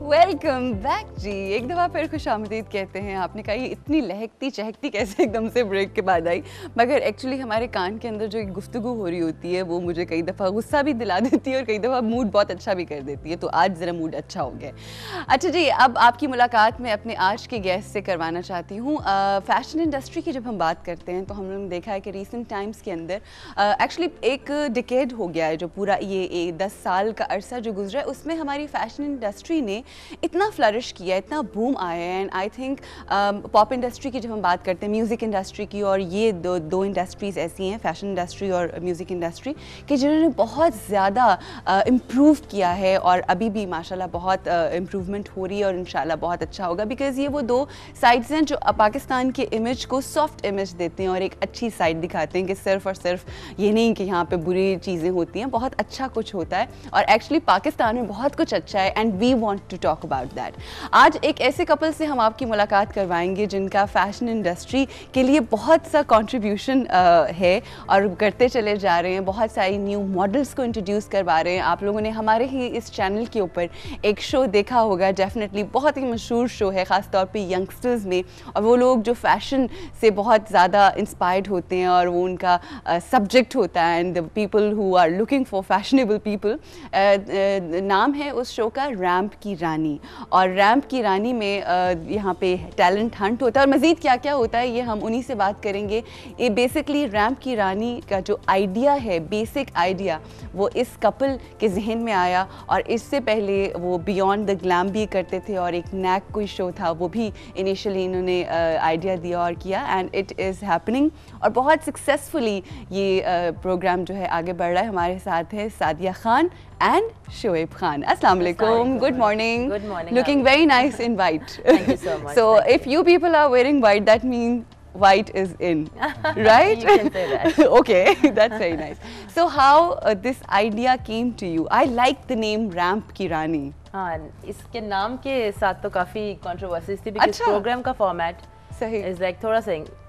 Welcome back जी। एक दफ़ा फिर खुशामदीद कहते हैं। आपने कहा ये इतनी लहकती चहकती कैसे एकदम से ब्रेक के बाद आई, मगर एक्चुअली हमारे कान के अंदर जो एक गुफ्तगू हो रही होती है वो मुझे कई दफ़ा गुस्सा भी दिला देती है और कई दफ़ा मूड बहुत अच्छा भी कर देती है। तो आज ज़रा मूड अच्छा हो गया। अच्छा जी, अब आपकी मुलाकात मैं अपने आज के गेस्ट से करवाना चाहती हूँ। फ़ैशन इंडस्ट्री की जब हम बात करते हैं तो हम लोगों ने देखा है कि रीसेंट टाइम्स के अंदर एक्चुअली एक डिकेड हो गया है, जो पूरा ये 10 साल का अरसा जो गुजरा है उसमें हमारी फ़ैशन इंडस्ट्री ने इतना फ्लरिश किया, इतना बूम आया है। And I think pop industry की जब हम बात करते हैं, म्यूज़िक इंडस्ट्री की, और ये दो इंडस्ट्रीज़ ऐसी हैं, फ़ैशन इंडस्ट्री और म्यूज़िक इंडस्ट्री, कि जिन्होंने बहुत ज़्यादा इम्प्रूव किया है और अभी भी माशाल्लाह बहुत इम्प्रूवमेंट हो रही है और इंशाल्लाह बहुत अच्छा होगा। बिकॉज़ ये वो दो साइड्स हैं जो पाकिस्तान के इमेज को सॉफ्ट इमेज देते हैं और एक अच्छी साइड दिखाते हैं कि सिर्फ और सिर्फ ये नहीं कि यहाँ पे बुरी चीज़ें होती हैं, बहुत अच्छा कुछ होता है। और एक्चुअली पाकिस्तान में बहुत कुछ अच्छा है and we want to talk about that. आज एक ऐसे कपल से हम आपकी मुलाकात करवाएंगे जिनका फैशन इंडस्ट्री के लिए बहुत सा कंट्रीब्यूशन है और करते चले जा रहे हैं। बहुत सारी न्यू मॉडल्स को इंट्रोड्यूस करवा रहे हैं। आप लोगों ने हमारे ही इस चैनल के ऊपर एक शो देखा होगा, डेफिनेटली बहुत ही मशहूर शो है, ख़ास तौर पे यंगस्टर्स में, और वो लोग जो फैशन से बहुत ज़्यादा इंस्पायर्ड होते हैं और वो उनका सब्जेक्ट होता है, and the people who are looking for fashionable people. नाम है उस शो का रैंप की रानी। और रैंप की रानी में यहाँ पे टैलेंट हंट होता है और मज़ीद क्या क्या होता है ये हम उन्हीं से बात करेंगे। ये बेसिकली रैंप की रानी का जो आइडिया है, बेसिक आइडिया, वो इस कपल के जहन में आया। और इससे पहले वो बियॉन्ड द ग्लैम भी करते थे और एक नैक कोई शो था, वो भी इनिशियली इन्होंने आइडिया दिया और किया, एंड इट इज़ हैपनिंग। और बहुत सक्सेसफुली ये प्रोग्राम जो है आगे बढ़ रहा है। हमारे साथ है Sadia Khan and Shoaib Khan. Assalamu alaikum. Good morning. Good morning. Looking very nice in white. Thank you so much. So if you people are wearing white, that means white is in, right? You can say that. Okay, that's very nice. So how this idea came to you? I like the name Ramp Ki Rani. हाँ, इसके नाम के साथ तो काफ़ी controversies थी, because programme का format सही इज लाइक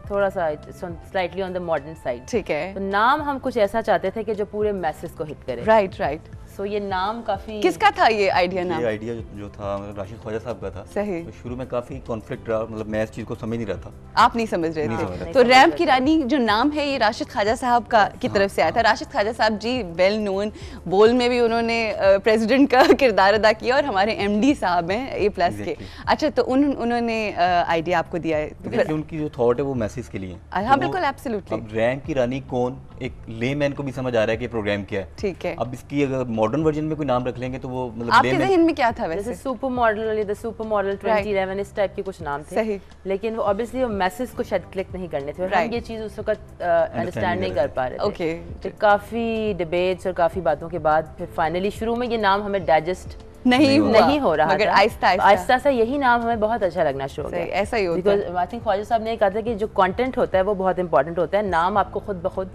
थोड़ा सा slightly on the modern side. ठीक है। तो नाम हम कुछ ऐसा चाहते थे कि जो पूरे मैसेज को हिट करे। राइट। सो ये नाम काफी किसका था ये आइडिया? नाम ये आइडिया जो था मतलब राशिद ख्वाजा साहब का था। सही। तो शुरू में काफी कॉन्फ्लिक्ट रहा, मतलब मैं इस चीज को समझ नहीं रहा था। आप नहीं समझ रहे थे? तो समझ रैंप की रानी जो नाम है ये राशिद ख्वाजा साहब का की तरफ से आया था। राशिद ख्वाजा साहब जी वेल नोन, बोल में भी उन्होंने प्रेसिडेंट का किरदार अदा किया और हमारे एमडी साहब हैं A+ के। अच्छा, तो उन्होंने आइडिया आपको दिया है? तो देखिए उनकी जो थॉट है वो मैसेज के लिए। हाँ बिल्कुल, एब्सोल्युटली। अब रैंप की रानी कौन, एक लेमैन को भी समझ आ रहा है कि प्रोग्राम क्या है। ठीक है। अब इसकी अगर मॉडर्न वर्जन में कोई नाम रख लेंगे तो वो मतलब आपके ज़हन में क्या था वैसे? जैसे सुपर मॉडल 2011 इस टाइप के कुछ नाम थे। सही। लेकिन वो ऑब्वियसली वो मैसेज को शायद क्लिक नहीं करने थे और हम ये चीज़ उस वक्त अंडरस्टैंड नहीं कर पा रहे थे। ओके। तो काफ़ी डिबेट्स और काफ़ी बातों के बाद फिर फाइनली शुरू में ये नाम हमें डाइजेस्ट नहीं हो रहा मगर था। आहिस्ता सा यही नाम हमें बहुत अच्छा लगना शुरू हो गया। ऐसा ही होता है। Because I think Khwaja Sahab ने कहा था कि जो कंटेंट होता है वो बहुत इंपॉर्टेंट होता है, नाम आपको खुद ब खुद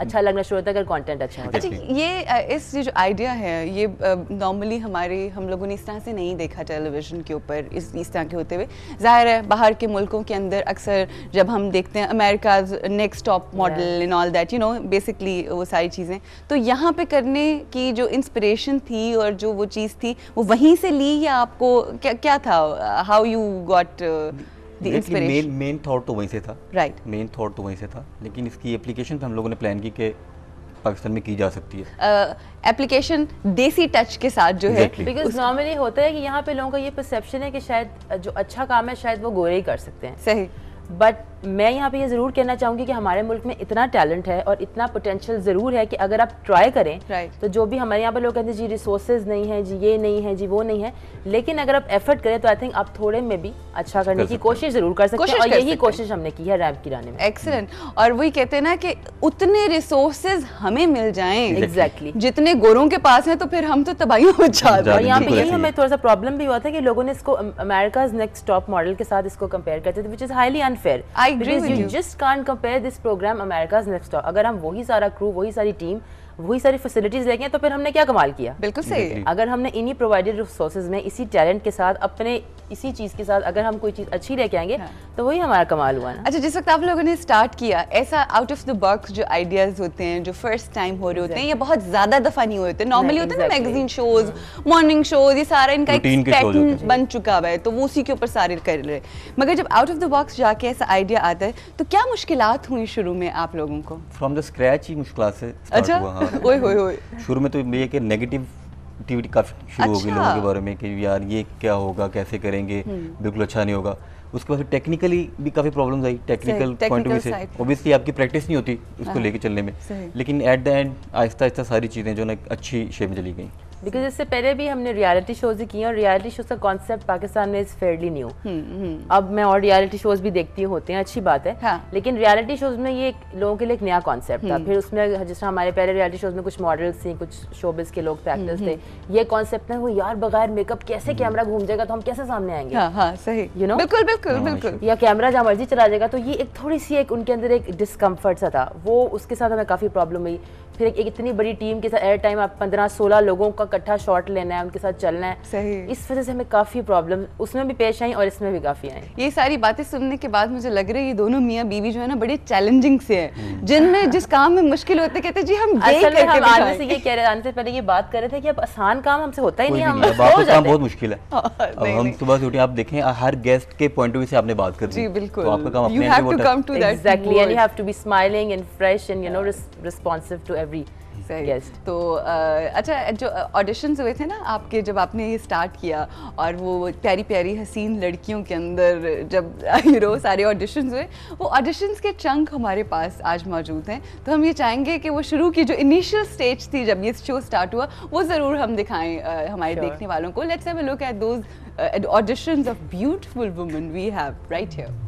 अच्छा लगना शुरू होता है अगर कंटेंट अच्छा होता है। अच्छा, ये इस जो आइडिया है ये नॉर्मली हम लोगों ने इस तरह से नहीं देखा टेलीविज़न के ऊपर इस तरह के होते हुए। ज़ाहिर है बाहर के मुल्कों के अंदर अक्सर जब हम देखते हैं America's next top model and all that, you know, basically वो सारी चीज़ें, तो यहाँ पे करने की जो इंस्पिरेशन थी और जो वो चीज़ थी वो वहीं से ली या आपको क्या था? How you got main thought तो वहीं से था। राइट। मेन थॉट तो वहीं से था, लेकिन इसकी एप्लीकेशन हम लोगों ने प्लान की कि पाकिस्तान में की जा सकती है। एप्लीकेशन देसी टच के साथ जो है, बिकॉज नॉर्मली होता है कि यहाँ पे लोगों का ये परसेप्शन है कि शायद जो अच्छा काम है शायद वो गोरे ही कर सकते हैं। सही। बट मैं यहाँ पे ये ज़रूर कहना चाहूँगी कि हमारे मुल्क में इतना टैलेंट है और इतना पोटेंशियल ज़रूर है कि अगर आप ट्राई करें तो जो भी हमारे यहाँ पे लोग कहते हैं जी रिसोर्सेज नहीं है, जी ये नहीं है, जी वो नहीं है, लेकिन अगर आप एफर्ट करें तो आई थिंक आप थोड़े में भी अच्छा करने की कोशिश ज़रूर कर सकते हैं और यही कोशिश हमने की है रैंप की रानी में। एक्सीलेंट। और वही कहते हैं ना कि उतने रिसोर्सेज हमें मिल जाएं एग्जैक्टली जितने गोरों के पास हैं, तो फिर हम तो तबाहियों में जा रहे हैं। और यहाँ पे यही हमें थोड़ा सा प्रॉब्लम भी हुआ था कि लोगों ने इसको अमेरिकाज नेक्स्ट टॉप मॉडल के साथ इसको कंपेयर करते थे, which is highly unfair. I agree with you you. just can't compare this program America's Next Top। अगर हम वही सारा क्रू, वही सारी टीम वही सारी फैसिलिटीज लेके तो फिर हमने क्या कमाल किया। बिल्कुल सही। अगर हमने इन्हीं प्रोवाइडेड रिसोर्सेज में इसी टैलेंट के साथ अपने इसी चीज के साथ अगर हम कोई चीज अच्छी लेके आएंगे तो वही हमारा कमाल हुआ ना। अच्छा, जिस वक्त आप लोगों ने स्टार्ट किया, ऐसा आउट ऑफ द बॉक्स जो आइडियाज होते हैं जो फर्स्ट टाइम हो रहे होते हैं, ये बहुत ज्यादा दफा नहीं होते, नॉर्मली होते हैं ना मैगजीन शोज, मॉर्निंग शोज, ये सारा इनका एक पैटर्न बन चुका है तो वो उसी के ऊपर सारे कर रहे। मगर जब आउट ऑफ द बॉक्स जाके ऐसा आइडिया आता है तो क्या मुश्किलात हुई शुरू में आप लोगों को? फ्रॉम द स्क्रैच ही मुश्किलात से स्टार्ट हुआ। हाँ। ओए होए होए। शुरू में तो ये कि नेगेटिविटी काफ़ी शुरू हो गई लोगों के बारे में कि यार ये क्या होगा, कैसे करेंगे, बिल्कुल अच्छा नहीं होगा। उसके बाद टेक्निकली भी काफ़ी problems I, technical point of view से। ऑब्वियसली आपकी प्रैक्टिस नहीं होती उसको लेके चलने में, लेकिन at the end Aahista Aahista सारी चीज़ें जो ना अच्छी शेप में चली गई। बिकॉज इससे पहले भी हमने रियलिटी शोज ही किए और रियलिटी शोज का कॉन्सेप्ट पाकिस्तान में इज फेयरली न्यू। अब मैं और रियलिटी शोज भी देखती होते हैं, अच्छी बात है। हाँ। लेकिन रियलिटी शोज में ये लोगों के लिए एक नया कॉन्सेप्ट था। फिर उसमें जिस तरह हमारे पहले रियलिटी शोज में कुछ मॉडल्स थे, कुछ शोबिस के लोग एक्टर्स थे, ये कॉन्सेप्ट है वो यार बगैर मेकअप कैसे कैमरा घूम जाएगा तो हम कैसे सामने आएंगे। हाँ, सही। यू नो, बिल्कुल बिल्कुल बिल्कुल। या कैमरा जहाँ मर्जी चला जाएगा तो ये एक थोड़ी सी एक उनके अंदर एक डिस्कम्फर्ट सा था, वो उसके साथ हमें काफ़ी प्रॉब्लम हुई। फिर एक इतनी बड़ी टीम के साथ एयर टाइम आप 15-16 लोगों का इकट्ठा शॉट लेना है, उनके साथ चलना है। सही। इस वजह से हमें काफ़ी प्रॉब्लम उसमें भी पेश आई और इसमें भी काफ़ी आई। ये सारी बातें सुनने के बाद मुझे लग रहा है ये दोनों मियाँ बीवी जो है ना बड़े चैलेंजिंग से हैं, जिनमें जिस काम में मुश्किल होते कहते जी हम असल में हम आने से ये कह रहे, आने से पहले ये बात कर रहे थे कि अब आसान काम हमसे होता ही नहीं, हम काम बहुत मुश्किल है। अब हम सुबह से उठे, आप देखें हर गेस्ट के पॉइंट ऑफ व्यू से आपने बात कर दी। जी बिल्कुल। तो आपका काम अपने exactly, and you have to be smiling and fresh and you know responsive to every guest. तो अच्छा, जो ऑडिशंस हुए थे ना आपके जब आपने ये स्टार्ट किया और वो प्यारी प्यारी हसीन लड़कियों के अंदर जब सारे ऑडिशंस हुए, वो ऑडिशंस के चंक हमारे पास आज मौजूद हैं। तो हम ये चाहेंगे कि वो शुरू की जो इनिशियल स्टेज थी जब ये शो स्टार्ट हुआ वो ज़रूर हम दिखाएं हमारे देखने वालों को। Let's have a look at those auditions of beautiful women we have right here.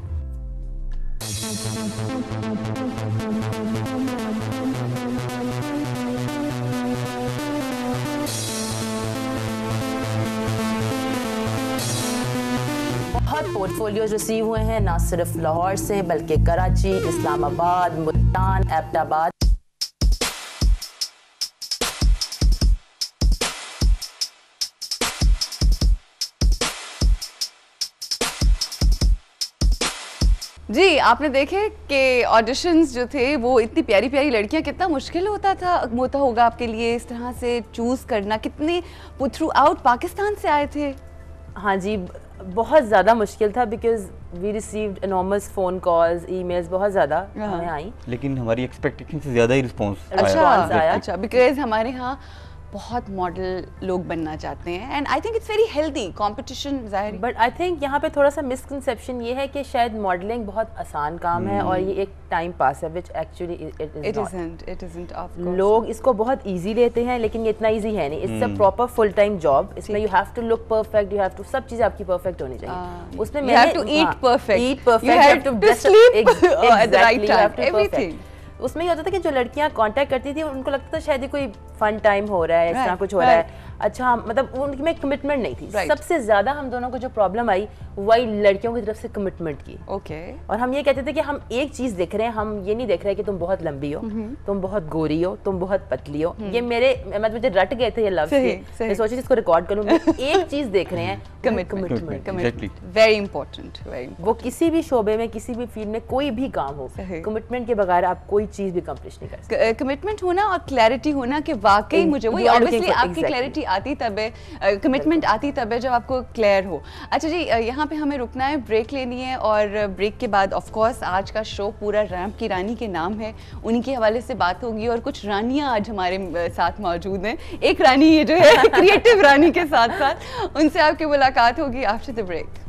बहुत पोर्टफोलियोज रिसीव हुए हैं, ना सिर्फ लाहौर से बल्कि कराची, इस्लामाबाद, मुल्तान, एबटाबाद। जी, आपने देखे कि ऑडिशंस जो थे वो इतनी प्यारी प्यारी लड़कियां, कितना मुश्किल होता होगा आपके लिए इस तरह से चूज करना। कितने थ्रू आउट पाकिस्तान से आए थे? हाँ जी, बहुत ज़्यादा मुश्किल था because we received enormous phone calls, emails बहुत ज़्यादा हमें आई, लेकिन हमारी एक्सपेक्टेशन से ज़्यादा ही रिस्पॉन्स आया। अच्छा, बिकॉज हमारे यहाँ बहुत मॉडल लोग बनना चाहते हैं and I think it's very healthy competition ज़ाहिर। बट आई थिंक यहाँ पे थोड़ा सा मिसकंसेप्शन ये है कि शायद मॉडलिंग बहुत आसान काम है और ये एक टाइम पास है, which actually it isn't of course. लोग इसको बहुत इजी लेते हैं लेकिन ये इतना इजी है नहीं। It's a proper full time job. इसमें you have to look perfect, you have to सब चीज़ आपकी परफेक्ट होनी चाहिए। उसमें you have to eat perfect, you have to sleep at the right time, everything. उसमें ये होता था कि जो लड़कियां कांटेक्ट करती थी उनको लगता था शायद ये कोई फन टाइम हो रहा है, इस तरह कुछ हो रहा है। अच्छा, मतलब उनमें कमिटमेंट नहीं थी। सबसे ज्यादा हम दोनों को जो प्रॉब्लम आई वही लड़कियों की तरफ से कमिटमेंट की। और हम ये कहते थे कि हम एक चीज देख रहे हैं, हम ये नहीं देख रहे कि तुम बहुत लंबी हो, तुम बहुत गोरी हो, तुम बहुत पतली हो। ये मुझे रट गए थे ये लफ्ज़, मैं सोची इसको रिकॉर्ड करूँ। एक चीज देख रहे हैं, कमिटमेंट, वेरी इंपॉर्टेंट। वो किसी भी शोबे में, किसी भी फील्ड में कोई भी काम हो, कमिटमेंट के बगैर आप कोई चीज भी कंप्लीट नहीं कर सकते। कमिटमेंट होना और क्लैरिटी होना कि वाकई मुझे वही, ऑब्वियसली आपकी क्लैरिटी आती तब है, कमिटमेंट आती तब है जब आपको क्लियर हो। अच्छा जी, यहाँ पे हमें रुकना है, ब्रेक लेनी है और ब्रेक के बाद ऑफ कोर्स आज का शो पूरा रैंप की रानी के नाम है, उन्हीं के हवाले से बात होगी और कुछ रानियाँ आज हमारे साथ मौजूद हैं। एक रानी ये जो है क्रिएटिव रानी के साथ साथ, उनसे आपकी मुलाकात होगी आफ्टर द ब्रेक।